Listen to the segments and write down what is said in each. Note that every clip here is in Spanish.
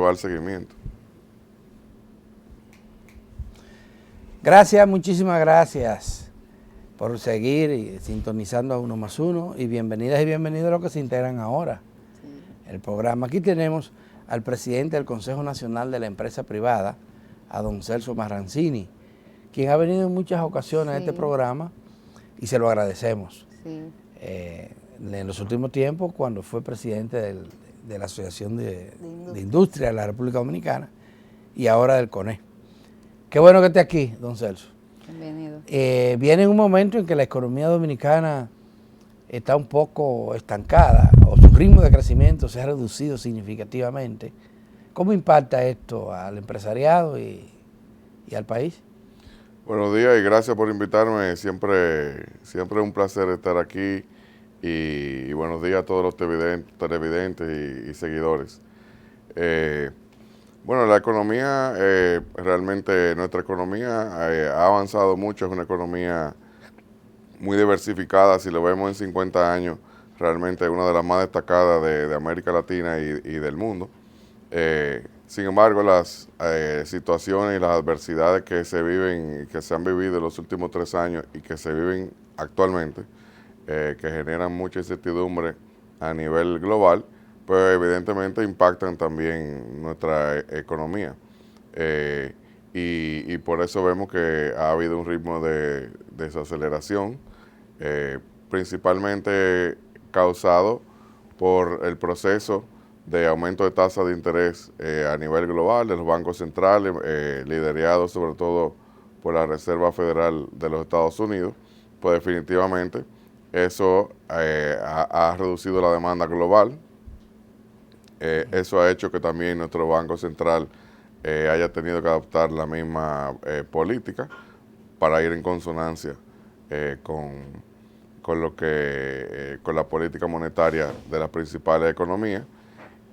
va el seguimiento. Gracias, muchísimas gracias por seguir sintonizando a Uno más Uno y bienvenidas y bienvenidos a los que se integran ahora. El programa. Aquí tenemos al presidente del Consejo Nacional de la Empresa Privada, a don Celso Marrancini, quien ha venido en muchas ocasiones a este programa y se lo agradecemos. En los últimos tiempos, cuando fue presidente de la Asociación de Industria de la República Dominicana y ahora del CONE. Qué bueno que esté aquí, don Celso. Bienvenido. Viene un momento en que la economía dominicana está un poco estancada o su ritmo de crecimiento se ha reducido significativamente. ¿Cómo impacta esto al empresariado y al país? Buenos días y gracias por invitarme. Siempre es un placer estar aquí y buenos días a todos los televidentes y seguidores. Bueno, la economía, realmente nuestra economía ha avanzado mucho, es una economía muy diversificada. Si lo vemos en 50 años, realmente es una de las más destacadas de América Latina y del mundo. Sin embargo, las situaciones y las adversidades que se viven, que se han vivido en los últimos 3 años y que se viven actualmente, que generan mucha incertidumbre a nivel global, pues evidentemente impactan también nuestra economía. Y por eso vemos que ha habido un ritmo de desaceleración, principalmente causado por el proceso de aumento de tasas de interés a nivel global de los bancos centrales, liderados sobre todo por la Reserva Federal de los Estados Unidos. Pues definitivamente eso ha reducido la demanda global. Eso ha hecho que también nuestro Banco Central haya tenido que adoptar la misma política para ir en consonancia con la política monetaria de las principales economías,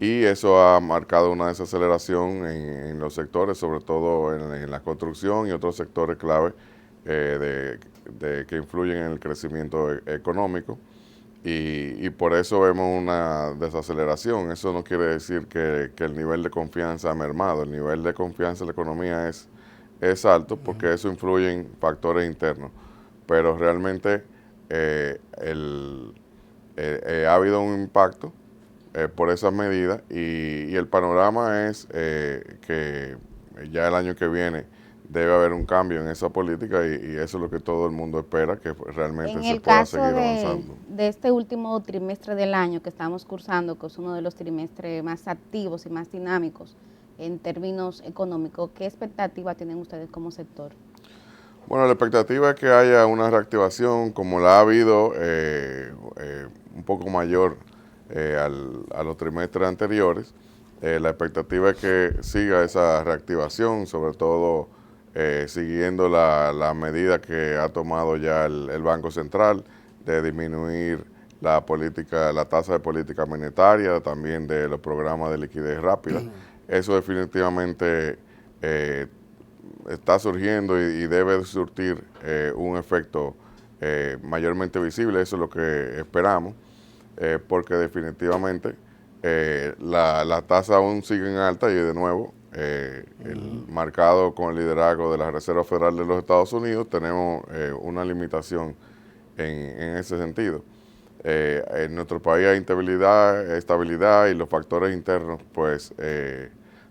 y eso ha marcado una desaceleración en los sectores, sobre todo en la construcción y otros sectores clave que influyen en el crecimiento económico. Y por eso vemos una desaceleración. Eso no quiere decir que el nivel de confianza ha mermado. El nivel de confianza en la economía es alto porque eso influye en factores internos. Pero realmente ha habido un impacto por esas medidas y el panorama es que ya el año que viene debe haber un cambio en esa política y eso es lo que todo el mundo espera, que realmente se pueda seguir avanzando. De este último trimestre del año que estamos cursando, que es uno de los trimestres más activos y más dinámicos en términos económicos, ¿qué expectativa tienen ustedes como sector? Bueno, la expectativa es que haya una reactivación como la ha habido un poco mayor a los trimestres anteriores. La expectativa es que siga esa reactivación, sobre todo siguiendo la medida que ha tomado ya el Banco Central de disminuir la tasa de política monetaria, también de los programas de liquidez rápida. Eso definitivamente está surgiendo y debe surtir un efecto mayormente visible. Eso es lo que esperamos, porque definitivamente las tasas aún siguen altas y de nuevo marcado con el liderazgo de la Reserva Federal de los Estados Unidos, tenemos una limitación en ese sentido. En nuestro país hay estabilidad y los factores internos pues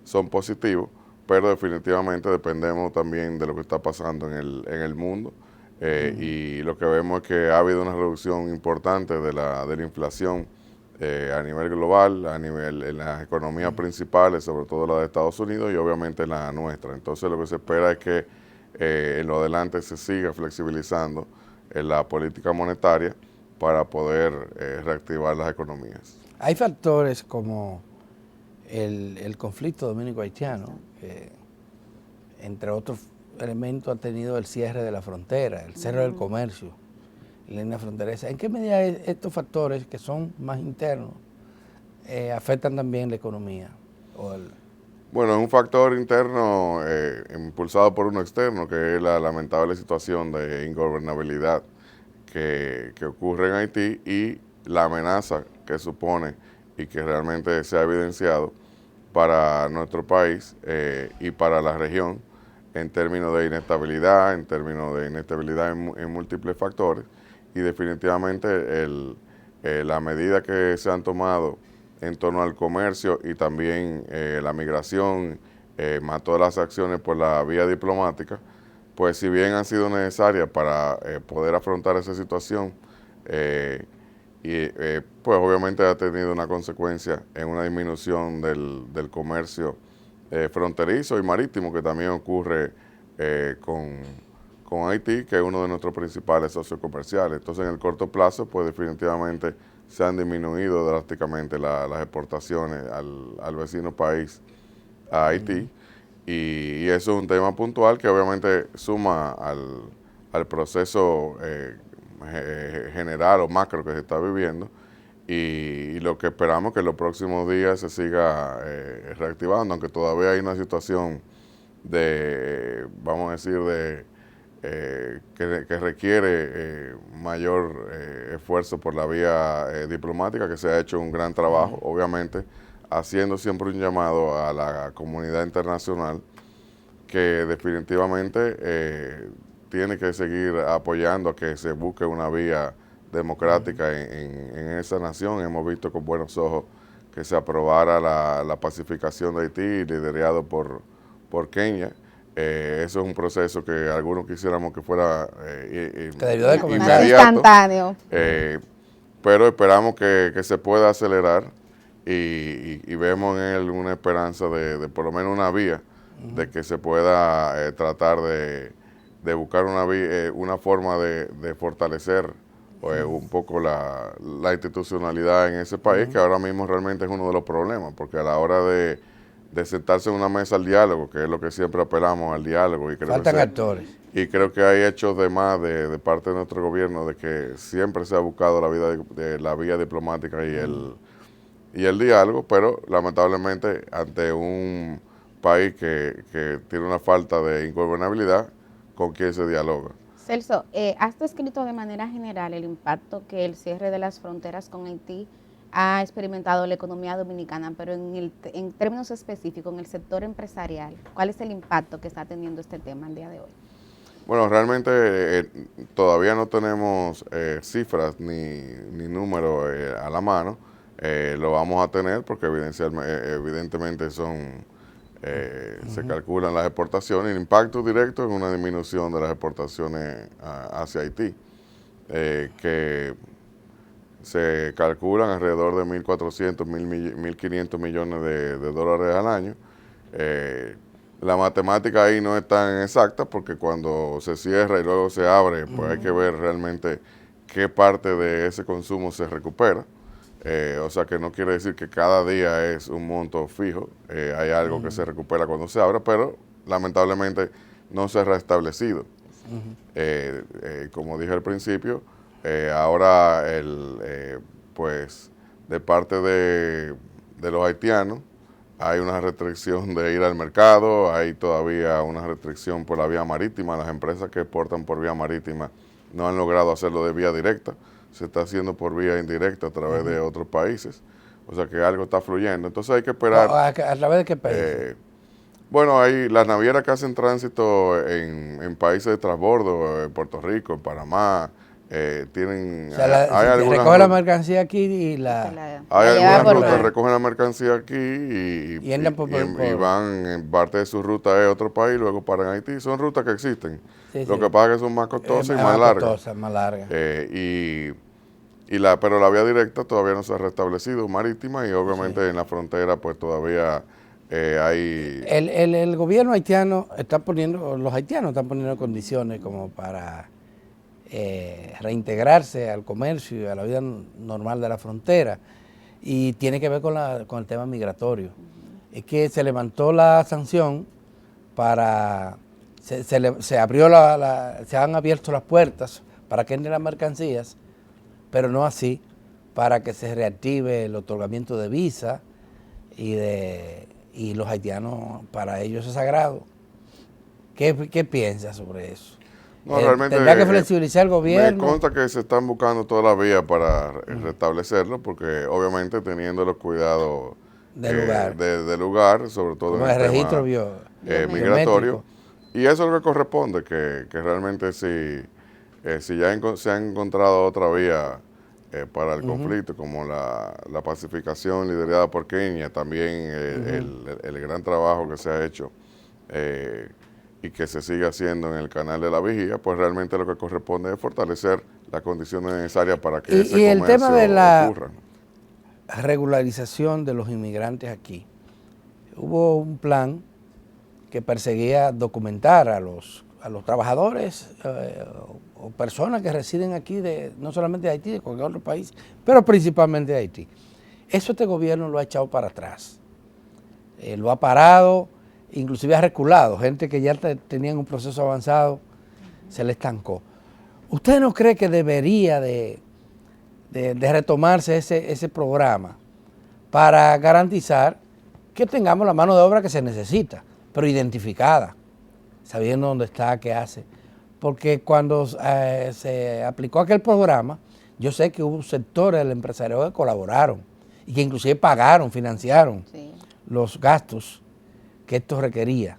son positivos, pero definitivamente dependemos también de lo que está pasando en el mundo. Y lo que vemos es que ha habido una reducción importante de la inflación a nivel global, en las economías principales, sobre todo la de Estados Unidos y obviamente la nuestra. Entonces lo que se espera es que en lo adelante se siga flexibilizando la política monetaria para poder reactivar las economías. Hay factores como el conflicto dominico-haitiano, que entre otros elementos ha tenido el cierre de la frontera, el cierre del comercio, la línea fronteriza. ¿En qué medida estos factores, que son más internos, afectan también la economía? Bueno, es un factor interno impulsado por uno externo, que es la lamentable situación de ingobernabilidad que ocurre en Haití y la amenaza que supone y que realmente se ha evidenciado para nuestro país y para la región en términos de inestabilidad, en múltiples factores, y definitivamente la medida que se han tomado en torno al comercio y también la migración, más todas las acciones por la vía diplomática, pues si bien han sido necesarias para poder afrontar esa situación, pues obviamente ha tenido una consecuencia en una disminución del comercio fronterizo y marítimo, que también ocurre con Haití, que es uno de nuestros principales socios comerciales. Entonces, en el corto plazo, pues definitivamente se han disminuido drásticamente las exportaciones al vecino país, a Haití, y eso es un tema puntual que obviamente suma al proceso general o macro que se está viviendo, y lo que esperamos que en los próximos días se siga reactivando, aunque todavía hay una situación vamos a decir, que requiere mayor esfuerzo por la vía diplomática, que se ha hecho un gran trabajo, obviamente, haciendo siempre un llamado a la comunidad internacional que definitivamente tiene que seguir apoyando a que se busque una vía democrática en esa nación. Hemos visto con buenos ojos que se aprobara la pacificación de Haití, liderado por Kenia. Eso es un proceso que algunos quisiéramos que fuera más instantáneo. Pero esperamos que se pueda acelerar y vemos en él una esperanza de por lo menos una vía, de que se pueda tratar de buscar una forma de fortalecer un poco la institucionalidad en ese país, que ahora mismo realmente es uno de los problemas, porque a la hora de sentarse en una mesa al diálogo, que es lo que siempre apelamos al diálogo. Y creo faltan actores. Y creo que hay hechos de más de parte de nuestro gobierno, de que siempre se ha buscado la vía diplomática y el diálogo, pero lamentablemente ante un país que tiene una falta de ingobernabilidad, ¿con quién se dialoga? Celso, has descrito de manera general el impacto que el cierre de las fronteras con Haití ha experimentado la economía dominicana, pero en términos específicos, en el sector empresarial, ¿cuál es el impacto que está teniendo este tema el día de hoy? Bueno, realmente todavía no tenemos cifras ni números a la mano. Lo vamos a tener porque evidentemente se calculan las exportaciones. El impacto directo es una disminución de las exportaciones hacia Haití, que se calculan alrededor de 1.400, 1.500 millones de dólares al año. La matemática ahí no es tan exacta, porque cuando se cierra y luego se abre, pues hay que ver realmente qué parte de ese consumo se recupera. O sea que no quiere decir que cada día es un monto fijo, hay algo que se recupera cuando se abre, pero lamentablemente no se ha restablecido. Como dije al principio, ahora pues de parte de los haitianos hay una restricción de ir al mercado, hay todavía una restricción por la vía marítima. Las empresas que exportan por vía marítima no han logrado hacerlo de vía directa, se está haciendo por vía indirecta a través de otros países, o sea que algo está fluyendo. Entonces hay que esperar. ¿A través de qué países? Bueno, hay las navieras que hacen tránsito en países de transbordo, en Puerto Rico, en Panamá, tienen... O sea, recoge la mercancía aquí y hay algunas rutas que recogen la mercancía aquí y van en parte de su ruta a otro país, luego paran Haití. Son rutas que existen. Lo que pasa es que son más costosas y más largas. Pero la vía directa todavía no se ha restablecido, marítima, y obviamente en la frontera pues todavía hay... El gobierno haitiano los haitianos están poniendo condiciones como para reintegrarse al comercio y a la vida normal de la frontera, y tiene que ver con el tema migratorio. Es que se levantó la sanción se han abierto las puertas para que entren las mercancías, pero no así para que se reactive el otorgamiento de visa, y los haitianos, para ellos es sagrado. ¿Qué piensas sobre eso? No, realmente tendrá que flexibilizar el gobierno. Me consta que se están buscando toda la vía para restablecerlo, porque obviamente teniendo los cuidados de lugar, sobre todo como en el registro migratorio. Y eso es lo que corresponde, que realmente si ya se ha encontrado otra vía para el conflicto, como la pacificación liderada por Kenia, también el gran trabajo que se ha hecho y que se sigue haciendo en el canal de la vigía, pues realmente lo que corresponde es fortalecer las condiciones necesarias para que ese comercio el tema de la ocurra. Regularización de los inmigrantes aquí. Hubo un plan que perseguía documentar a los trabajadores o personas que residen aquí, no solamente de Haití, de cualquier otro país, pero principalmente de Haití. Eso este gobierno lo ha echado para atrás. Lo ha parado, inclusive ha reculado. Gente que ya tenían un proceso avanzado, se le estancó. ¿Usted no cree que debería de retomarse ese programa para garantizar que tengamos la mano de obra que se necesita, pero identificada, sabiendo dónde está, qué hace? Porque cuando se aplicó aquel programa, yo sé que hubo sectores del empresariado que colaboraron y que inclusive pagaron, financiaron los gastos que esto requería.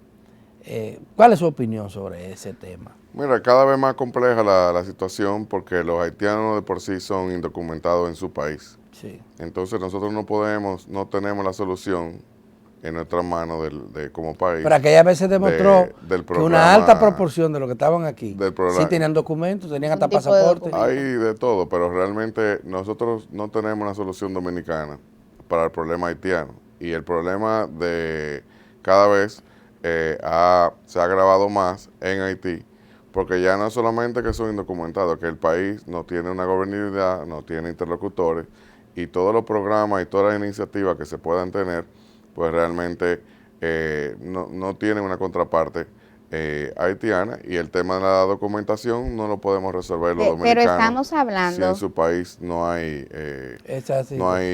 ¿Cuál es su opinión sobre ese tema? Mira, cada vez más compleja la situación porque los haitianos de por sí son indocumentados en su país. Sí. Entonces nosotros no tenemos la solución en nuestras manos como país. Pero aquella vez se demostró que una alta proporción de los que estaban aquí sí tenían documentos, tenían hasta pasaporte. Hay de todo, pero realmente nosotros no tenemos una solución dominicana para el problema haitiano. Y el problema de cada vez se ha agravado más en Haití, porque ya no solamente que son indocumentados, que el país no tiene una gobernabilidad, no tiene interlocutores, y todos los programas y todas las iniciativas que se puedan tener, pues realmente no tienen una contraparte haitiana, y el tema de la documentación no lo podemos resolver los dominicanos. Pero estamos hablando... Si en su país no hay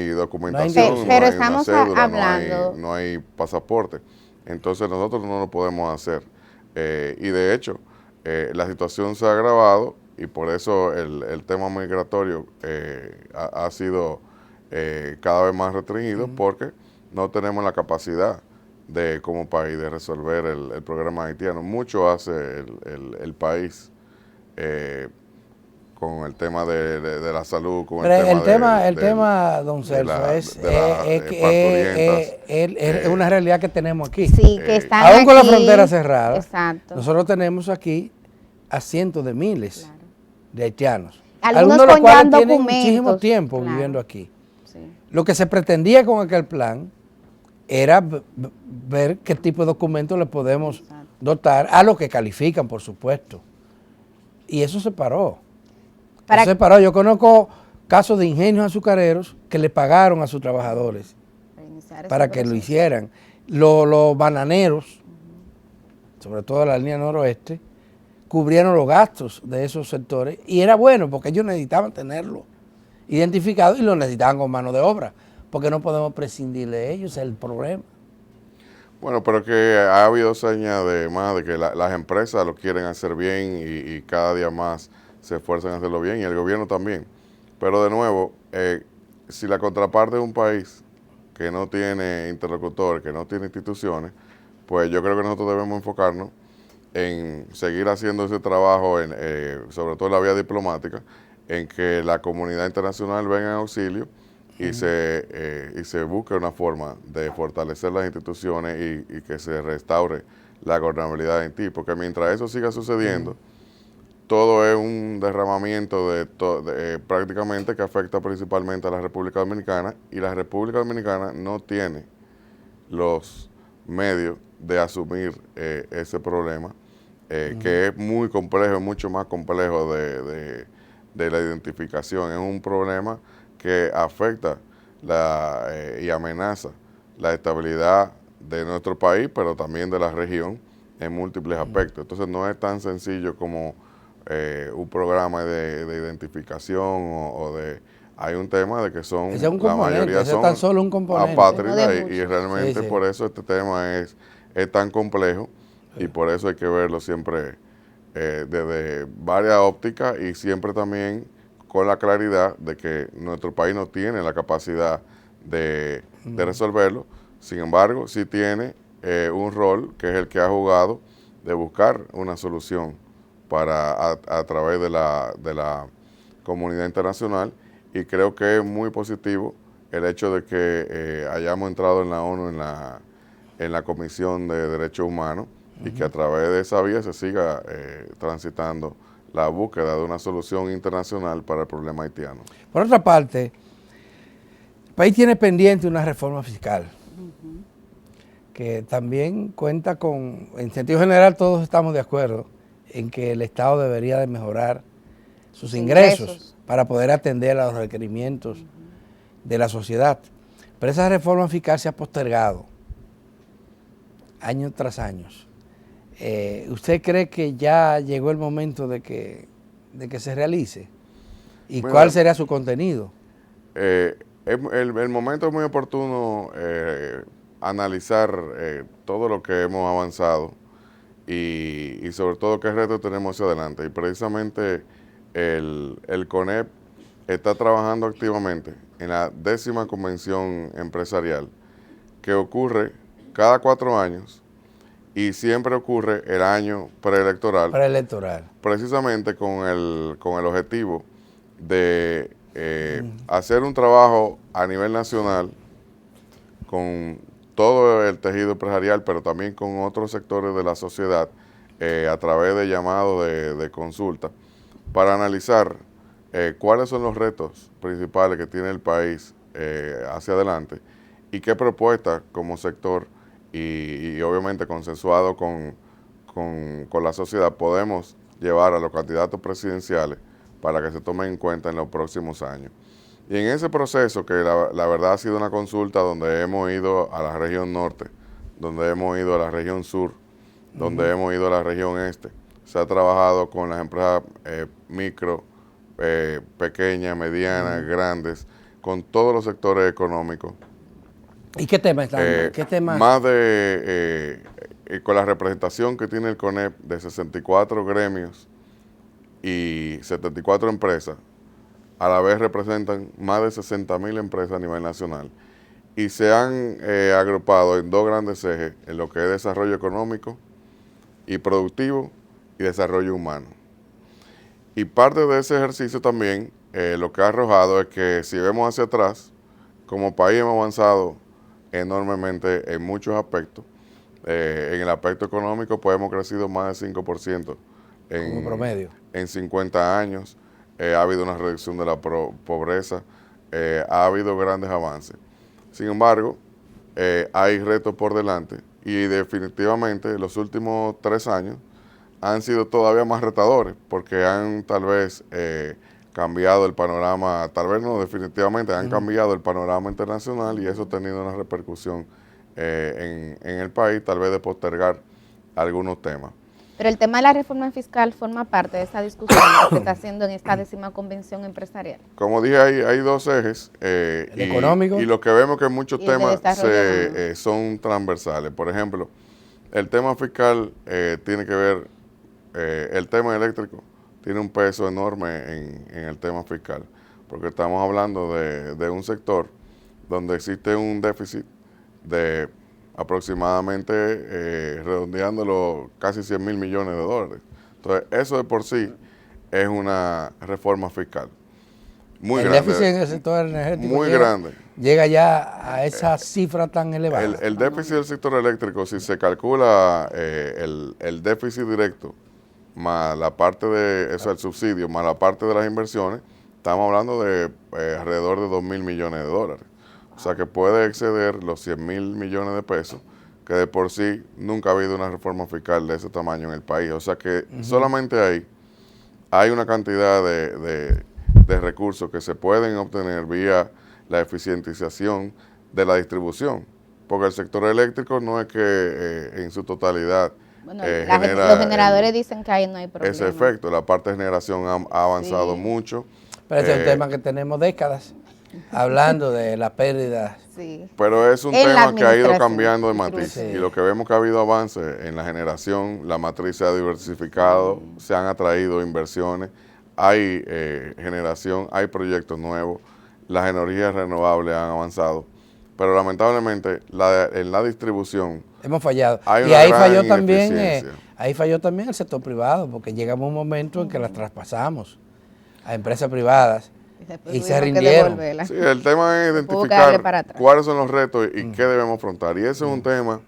documentación, pero no hay estamos una cédula, hablando... no hay pasaporte. Entonces nosotros no lo podemos hacer. Y de hecho, la situación se ha agravado, y por eso el tema migratorio ha sido cada vez más restringido, porque no tenemos la capacidad como país de resolver el programa haitiano. Mucho hace el país con el tema de la salud, con el tema, don Celso, es una realidad que tenemos aquí. Sí, que están aún aquí, con la frontera cerrada, exacto. Nosotros tenemos aquí a cientos de miles de haitianos. Algunos de los cuales tienen documentos, muchísimo tiempo viviendo aquí. Sí. Lo que se pretendía con aquel plan era ver qué tipo de documentos le podemos dotar a los que califican, por supuesto. Y eso se paró. Yo conozco casos de ingenios azucareros que le pagaron a sus trabajadores para que lo hicieran. Los bananeros, sobre todo en la línea noroeste, cubrieron los gastos de esos sectores, y era bueno porque ellos necesitaban tenerlo identificado y lo necesitaban con mano de obra, porque no podemos prescindir de ellos, ese es el problema. Bueno, pero que ha habido señas de que las empresas lo quieren hacer bien y cada día más se esfuerzan en hacerlo bien, y el gobierno también. Pero de nuevo, si la contraparte de un país que no tiene interlocutores, que no tiene instituciones, pues yo creo que nosotros debemos enfocarnos en seguir haciendo ese trabajo, sobre todo en la vía diplomática, en que la comunidad internacional venga en auxilio y se busque una forma de fortalecer las instituciones y que se restaure la gobernabilidad en Haití, porque mientras eso siga sucediendo, todo es un derramamiento prácticamente que afecta principalmente a la República Dominicana, y la República Dominicana no tiene los medios de asumir ese problema, que es muy complejo, mucho más complejo de la identificación. Es un problema que afecta y amenaza la estabilidad de nuestro país, pero también de la región en múltiples aspectos. Entonces no es tan sencillo como un programa de identificación hay un tema de que la mayoría son tan solo un componente apátridas, y realmente por eso este tema es tan complejo, y por eso hay que verlo siempre desde varias ópticas, y siempre también con la claridad de que nuestro país no tiene la capacidad de resolverlo. Sin embargo, sí tiene un rol que es el que ha jugado de buscar una solución a través de la comunidad internacional, y creo que es muy positivo el hecho de que hayamos entrado en la ONU en la Comisión de Derechos Humanos, y que a través de esa vía se siga transitando la búsqueda de una solución internacional para el problema haitiano. Por otra parte, el país tiene pendiente una reforma fiscal, que también cuenta con, en sentido general todos estamos de acuerdo en que el Estado debería de mejorar sus ingresos para poder atender a los requerimientos de la sociedad. Pero esa reforma fiscal se ha postergado año tras año. ¿Usted cree que ya llegó el momento de que se realice? ¿Y Mira, cuál sería su contenido? El momento es muy oportuno analizar todo lo que hemos avanzado y sobre todo qué retos tenemos hacia adelante. Y precisamente el CONEP está trabajando activamente en la 10ª convención empresarial, que ocurre cada 4 años y siempre ocurre el año preelectoral. Precisamente con el objetivo de hacer un trabajo a nivel nacional con todo el tejido empresarial, pero también con otros sectores de la sociedad, a través de llamados de consulta, para analizar cuáles son los retos principales que tiene el país hacia adelante, y qué propuestas como sector y obviamente consensuado con la sociedad podemos llevar a los candidatos presidenciales para que se tomen en cuenta en los próximos años. Y en ese proceso, que la verdad ha sido una consulta donde hemos ido a la región norte, donde hemos ido a la región sur, donde hemos ido a la región este, se ha trabajado con las empresas micro, pequeñas, medianas, grandes, con todos los sectores económicos. ¿Y qué tema están? ¿Qué tema? Más con la representación que tiene el CONEP de 64 gremios y 74 empresas, a la vez representan más de 60.000 empresas a nivel nacional, y se han agrupado en 2 grandes ejes, en lo que es desarrollo económico y productivo y desarrollo humano. Y parte de ese ejercicio también lo que ha arrojado es que, si vemos hacia atrás, como país hemos avanzado enormemente en muchos aspectos. En el aspecto económico pues hemos crecido más de 5% como promedio en 50 años. Ha habido una reducción de la pobreza, ha habido grandes avances. Sin embargo, hay retos por delante, y definitivamente los últimos 3 años han sido todavía más retadores, porque han tal vez cambiado el panorama, tal vez no, definitivamente han cambiado el panorama internacional, y eso ha tenido una repercusión en el país, tal vez de postergar algunos temas. Pero el tema de la reforma fiscal forma parte de esta discusión que se está haciendo en esta 10ª convención empresarial. Como dije, hay 2 ejes, el económico, y lo que vemos que muchos temas son transversales. Por ejemplo, el tema fiscal tiene que ver, el tema eléctrico tiene un peso enorme en el tema fiscal, porque estamos hablando de un sector donde existe un déficit de aproximadamente, redondeándolo, casi 100.000 millones de dólares. Entonces, eso de por sí es una reforma fiscal muy grande. El déficit en el sector energético muy grande. Llega ya a esa cifra tan elevada. El déficit del sector eléctrico, si se calcula el déficit directo, más la parte de eso, el subsidio, más la parte de las inversiones, estamos hablando de alrededor de 2.000 millones de dólares. O sea que puede exceder los 100.000 millones de pesos, que de por sí nunca ha habido una reforma fiscal de ese tamaño en el país. O sea que solamente ahí hay una cantidad de recursos que se pueden obtener vía la eficientización de la distribución, porque el sector eléctrico no es que en su totalidad los generadores dicen que ahí no hay problema. Ese efecto, la parte de generación ha avanzado mucho. Pero ese es un tema que tenemos décadas hablando de la pérdida. Sí. Pero es un tema que ha ido cambiando de matriz. Sí. Y lo que vemos que ha habido avances en la generación, la matriz se ha diversificado, se han atraído inversiones, hay generación, hay proyectos nuevos, las energías renovables han avanzado. pero lamentablemente en la distribución hemos fallado. hay Y una ahí gran falló también, ineficiencia. ahí falló también el sector privado, porque llegamos a un momento en que las traspasamos a empresas privadas y se rindieron. Sí, el tema es Tuvo que darle para identificar atrás. cuáles son los retos y qué debemos afrontar. Y ese es un tema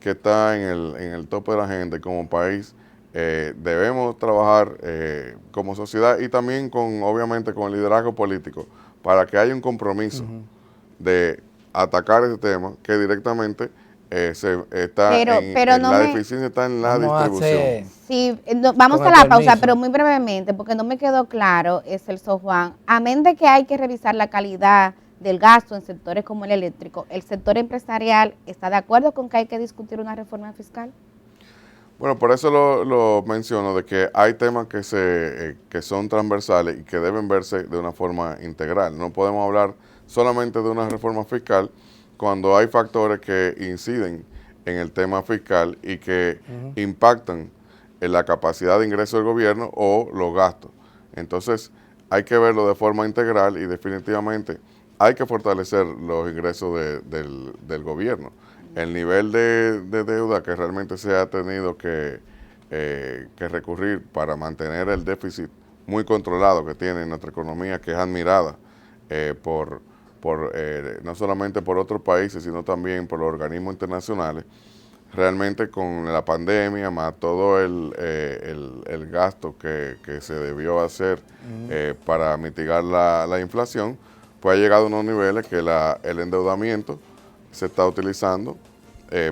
que está en el tope de la gente como país. Debemos trabajar como sociedad y también obviamente con el liderazgo político para que haya un compromiso de atacar ese tema que directamente la deficiencia está en la distribución. Sí, vamos Con a el la pausa, permiso. pero muy brevemente, porque no me quedó claro, Celso Juan, amén de que hay que revisar la calidad del gasto en sectores como el eléctrico, ¿el sector empresarial está de acuerdo con que hay que discutir una reforma fiscal? Bueno, por eso lo menciono, de que hay temas que son transversales y que deben verse de una forma integral. No podemos hablar solamente de una reforma fiscal cuando hay factores que inciden en el tema fiscal y que impactan en la capacidad de ingreso del gobierno o los gastos. Entonces, hay que verlo de forma integral y definitivamente hay que fortalecer los ingresos del gobierno. El nivel de deuda que realmente se ha tenido que recurrir para mantener el déficit muy controlado que tiene nuestra economía, que es admirada no solamente por otros países, sino también por los organismos internacionales. Realmente con la pandemia, más todo el gasto que se debió hacer para mitigar la inflación, pues ha llegado a unos niveles que el endeudamiento se está utilizando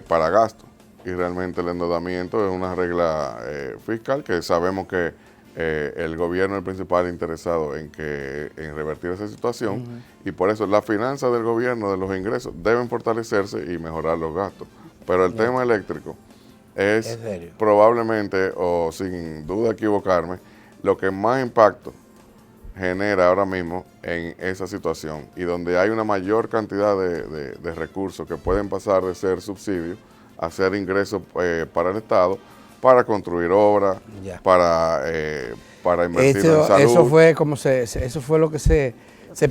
para gasto. Y realmente el endeudamiento es una regla fiscal que sabemos que el gobierno es el principal interesado en revertir esa situación y por eso las finanzas del gobierno, de los ingresos, deben fortalecerse y mejorar los gastos. Pero el tema eléctrico es probablemente, o sin duda equivocarme, lo que más impacto genera ahora mismo en esa situación y donde hay una mayor cantidad de recursos que pueden pasar de ser subsidios a ser ingresos para el Estado, para construir obras, para invertir en salud. Eso fue lo que se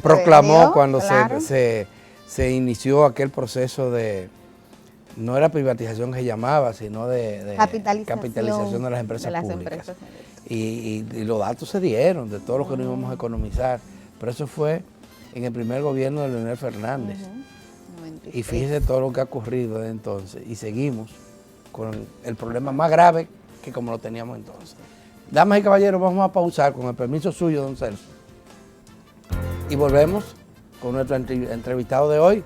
proclamó cuando claro. se inició aquel proceso no era privatización que se llamaba, sino de capitalización de las empresas públicas. Y los datos se dieron de todo lo que nos íbamos a economizar, pero eso fue en el primer gobierno de Leonel Fernández. Y fíjese todo lo que ha ocurrido desde entonces y seguimos con el problema más grave que como lo teníamos entonces. Damas y caballeros, vamos a pausar con el permiso suyo, don Celso. Y volvemos con nuestro entrevistado de hoy,